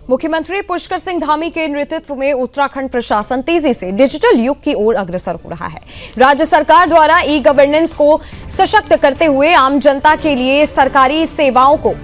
मुख्यमंत्री पुष्कर सिंह धामी के नेतृत्व में उत्तराखंड प्रशासन तेजी से डिजिटल युग की ओर अग्रसर हो रहा है। राज्य सरकार द्वारा ई गवर्नेंस को सशक्त करते हुए आम जनता के लिए सरकारी सेवाओं को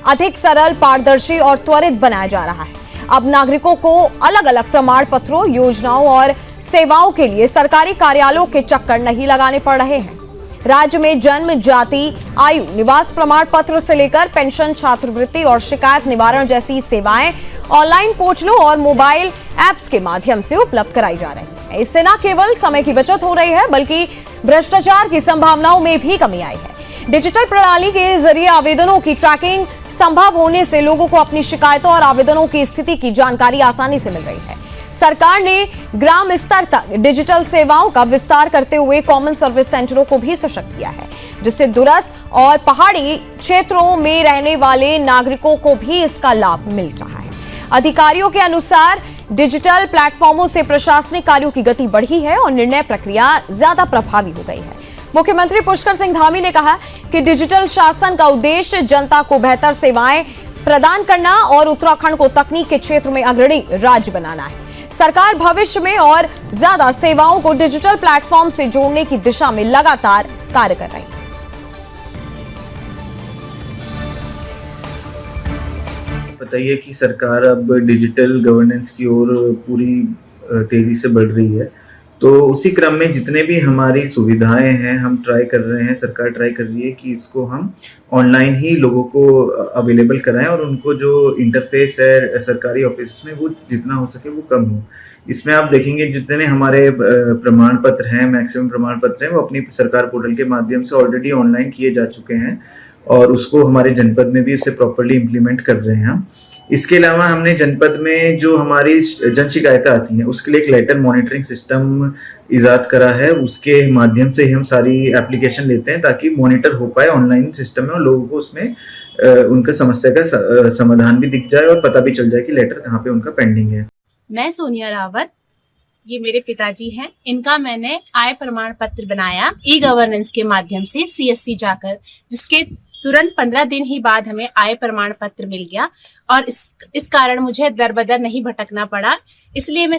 अधिक सरल, पारदर्शी और त्वरित बनाया जा रहा है। अब नागरिकों को अलग अलग प्रमाण पत्रों, योजनाओं और सेवाओं के लिए सरकारी कार्यालयों के चक्कर नहीं लगाने पड़ रहे हैं। राज्य में जन्म, जाति, आयु, निवास प्रमाण पत्र से लेकर पेंशन, छात्रवृत्ति और शिकायत निवारण जैसी सेवाएं ऑनलाइन पोर्टलों और मोबाइल ऐप्स के माध्यम से उपलब्ध कराई जा रही है। इससे न केवल समय की बचत हो रही है, बल्कि भ्रष्टाचार की संभावनाओं में भी कमी आई है। डिजिटल प्रणाली के जरिए आवेदनों की ट्रैकिंग संभव होने से लोगों को अपनी शिकायतों और आवेदनों की स्थिति की जानकारी आसानी से मिल रही है। सरकार ने ग्राम स्तर तक डिजिटल सेवाओं का विस्तार करते हुए कॉमन सर्विस सेंटरों को भी सशक्त किया है, जिससे दूरस्थ और पहाड़ी क्षेत्रों में रहने वाले नागरिकों को भी इसका लाभ मिल रहा है। अधिकारियों के अनुसार डिजिटल प्लेटफॉर्मों से प्रशासनिक कार्यों की गति बढ़ी है और निर्णय प्रक्रिया ज्यादा प्रभावी हो गई है। मुख्यमंत्री पुष्कर सिंह धामी ने कहा कि डिजिटल शासन का उद्देश्य जनता को बेहतर सेवाएं प्रदान करना और उत्तराखंड को तकनीक के क्षेत्र में अग्रणी राज्य बनाना है। सरकार भविष्य में और ज्यादा सेवाओं को डिजिटल प्लेटफॉर्म से जोड़ने की दिशा में लगातार कार्य कर रही है। बताइए कि सरकार अब डिजिटल गवर्नेंस की ओर पूरी तेजी से बढ़ रही है, तो उसी क्रम में जितने भी हमारी सुविधाएं हैं हम ट्राई कर रहे हैं, सरकार ट्राई कर रही है कि इसको हम ऑनलाइन ही लोगों को अवेलेबल कराएं और उनको जो इंटरफेस है सरकारी ऑफिस में वो जितना हो सके वो कम हो। इसमें आप देखेंगे जितने हमारे प्रमाण पत्र हैं, मैक्सिमम प्रमाण पत्र हैं, वो अपनी सरकार पोर्टल के माध्यम से ऑलरेडी ऑनलाइन किए जा चुके हैं और उसको हमारे जनपद में भी उसे प्रॉपर्ली इम्प्लीमेंट कर रहे हैं हम। इसके अलावा हमने जनपद में जो हमारी जन शिकायतें आती हैं उसके लिए एक लेटर मॉनिटरिंग सिस्टम इजाद करा है। उसके माध्यम से ही हम सारी एप्लीकेशन लेते हैं ताकि मॉनिटर हो पाए ऑनलाइन सिस्टम में और लोगों को उसमें उनका समस्या का समाधान भी दिख जाए और पता भी चल जाए कि लेटर कहाँ पे उनका पेंडिंग है। मैं सोनिया रावत, ये मेरे पिताजी हैं। इनका मैंने आय प्रमाण पत्र बनाया ई गवर्नेंस के माध्यम से CSC जाकर, जिसके तुरंत 15 दिन ही बाद हमें आय प्रमाण पत्र मिल गया और इस कारण मुझे दर बदर नहीं भटकना पड़ा। इसलिए मैं